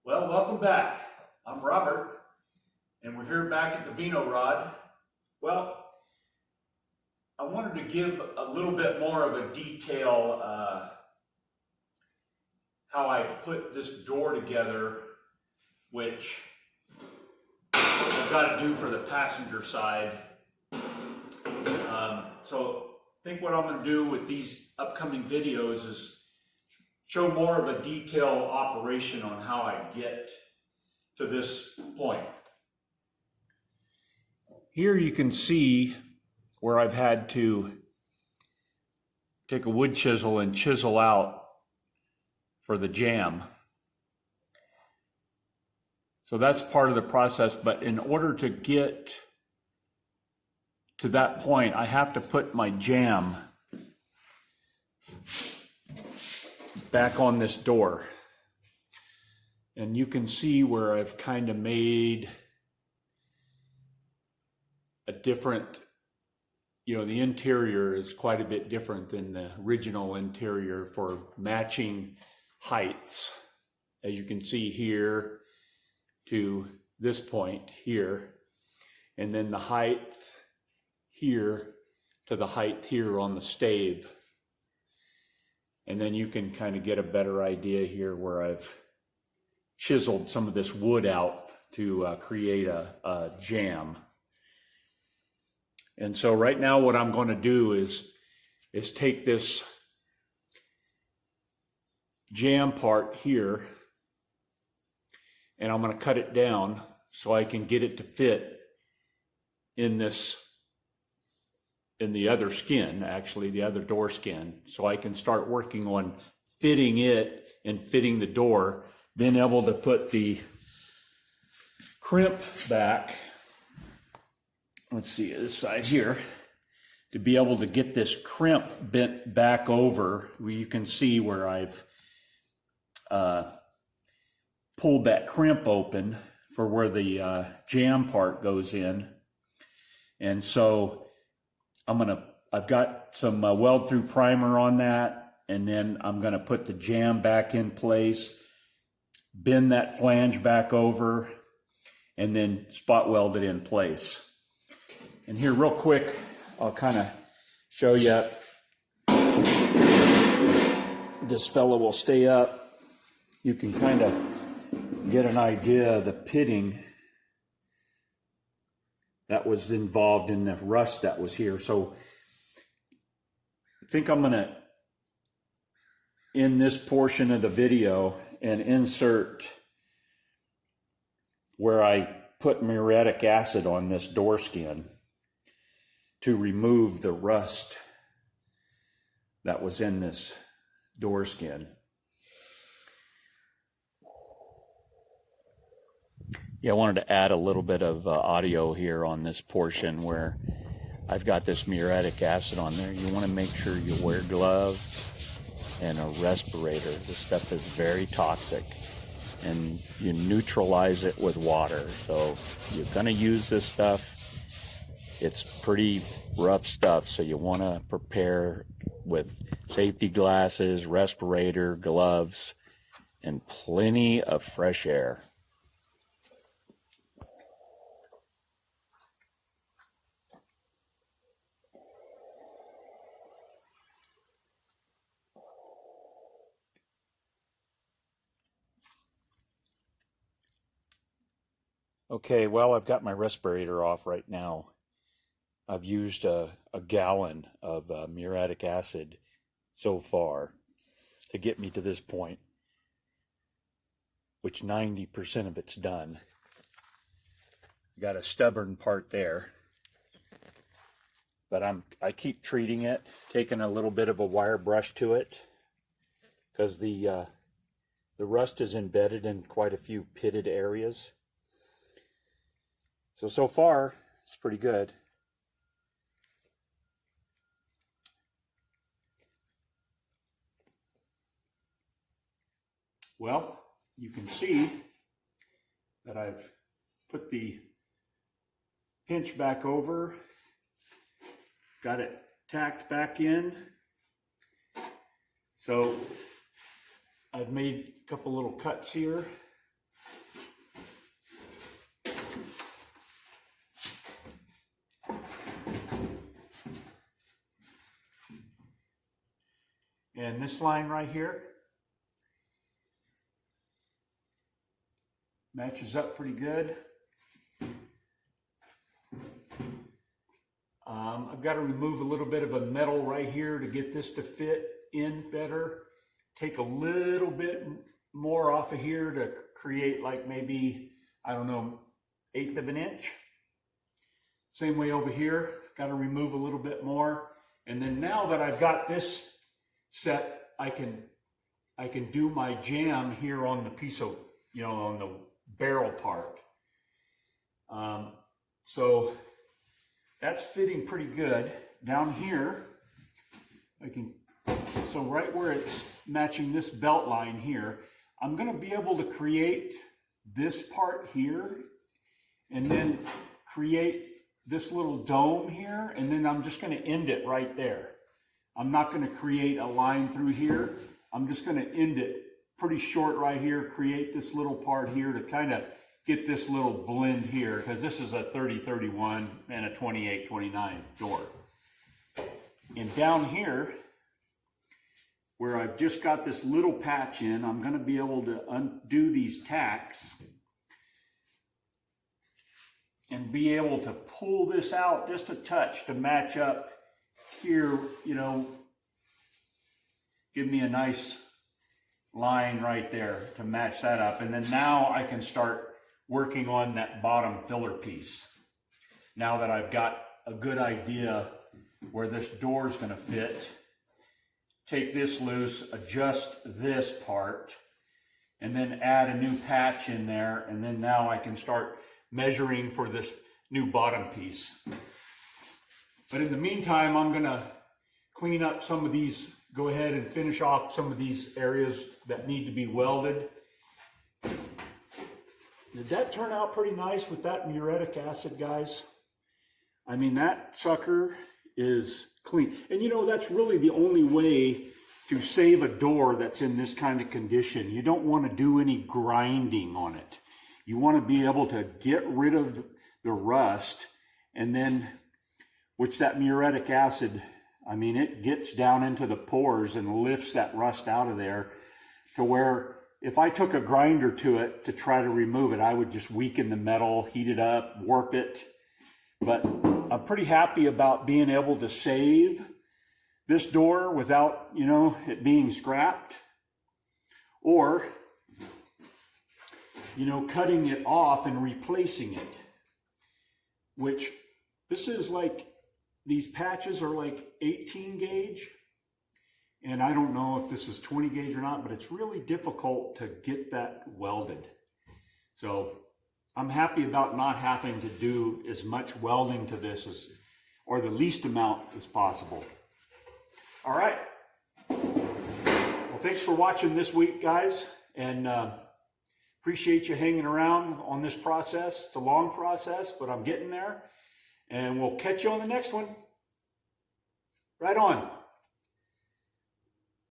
Well, welcome back. I'm Robert, and we're here back at the Vino Rod. Well, I wanted to give a little bit more of a detail how I put this door together, which I've got to do for the passenger side. So I think what I'm going to do with these upcoming videos is show more of a detailed operation on how I get to this point. Here you can see where I've had to take a wood chisel and chisel out for the jamb. So that's part of the process, but in order to get to that point, I have to put my jamb back on this door. And you can see where I've kind of made a different, the interior is quite a bit different than the original interior for matching heights. As you can see here to this point here, and then the height here to the height here on the stave. And then you can kind of get a better idea here where I've chiseled some of this wood out to create a jamb. And so right now what I'm going to do is take this jamb part here, and I'm going to cut it down so I can get it to fit in the other skin, actually the other door skin, so I can start working on fitting it and fitting the door, being able to put the crimp back. Let's see this side here, to be able to get this crimp bent back over. You can see where I've pulled that crimp open for where the jamb part goes in. And so I've got some weld through primer on that, and then I'm gonna put the jamb back in place, bend that flange back over, and then spot weld it in place. And here real quick, I'll kind of show you. This fellow will stay up. You can kind of get an idea of the pitting that was involved in the rust that was here. So I think I'm going to end this portion of the video and insert where I put muriatic acid on this door skin to remove the rust that was in this door skin. Yeah, I wanted to add a little bit of audio here on this portion where I've got this muriatic acid on there. You want to make sure you wear gloves and a respirator. This stuff is very toxic, and you neutralize it with water. So if you're going to use this stuff, it's pretty rough stuff, so you want to prepare with safety glasses, respirator, gloves, and plenty of fresh air. Okay, well, I've got my respirator off right now. I've used a gallon of muriatic acid so far to get me to this point, which 90% of it's done. Got a stubborn part there, but I keep treating it, taking a little bit of a wire brush to it, because the rust is embedded in quite a few pitted areas. So far, it's pretty good. Well, you can see that I've put the pinch back over, got it tacked back in. So I've made a couple little cuts here and this line right here matches up pretty good. I've got to remove a little bit of a metal right here to get this to fit in better. Take a little bit more off of here to create like maybe, I don't know, 1/8 of an inch. Same way over here, got to remove a little bit more. And then now that I've got this set, I can do my jam here on the piece of, on the barrel part. So that's fitting pretty good. Down here, so right where it's matching this belt line here, I'm gonna be able to create this part here and then create this little dome here, and then I'm just gonna end it right there. I'm not gonna create a line through here. I'm just gonna end it pretty short right here, create this little part here to kind of get this little blend here, because this is a 30-31 and a 28-29 door. And down here, where I've just got this little patch in, I'm going to be able to undo these tacks and be able to pull this out just a touch to match up here, give me a nice line right there to match that up. And then now I can start working on that bottom filler piece. Now that I've got a good idea where this door is going to fit, take this loose, adjust this part, and then add a new patch in there. And then now I can start measuring for this new bottom piece. But in the meantime, I'm going to clean up some of these, go ahead and finish off some of these areas that need to be welded. Did that turn out pretty nice with that muriatic acid, guys? I mean, that sucker is clean. And that's really the only way to save a door that's in this kind of condition. You don't want to do any grinding on it. You want to be able to get rid of the rust, and then, which that muriatic acid, I mean, it gets down into the pores and lifts that rust out of there to where if I took a grinder to it to try to remove it, I would just weaken the metal, heat it up, warp it. But I'm pretty happy about being able to save this door without, it being scrapped, or, cutting it off and replacing it, which this is like, these patches are like 18 gauge. And I don't know if this is 20 gauge or not, but it's really difficult to get that welded. So I'm happy about not having to do as much welding to this or the least amount as possible. All right. Well, thanks for watching this week, guys. And appreciate you hanging around on this process. It's a long process, but I'm getting there. And we'll catch you on the next one. Right on.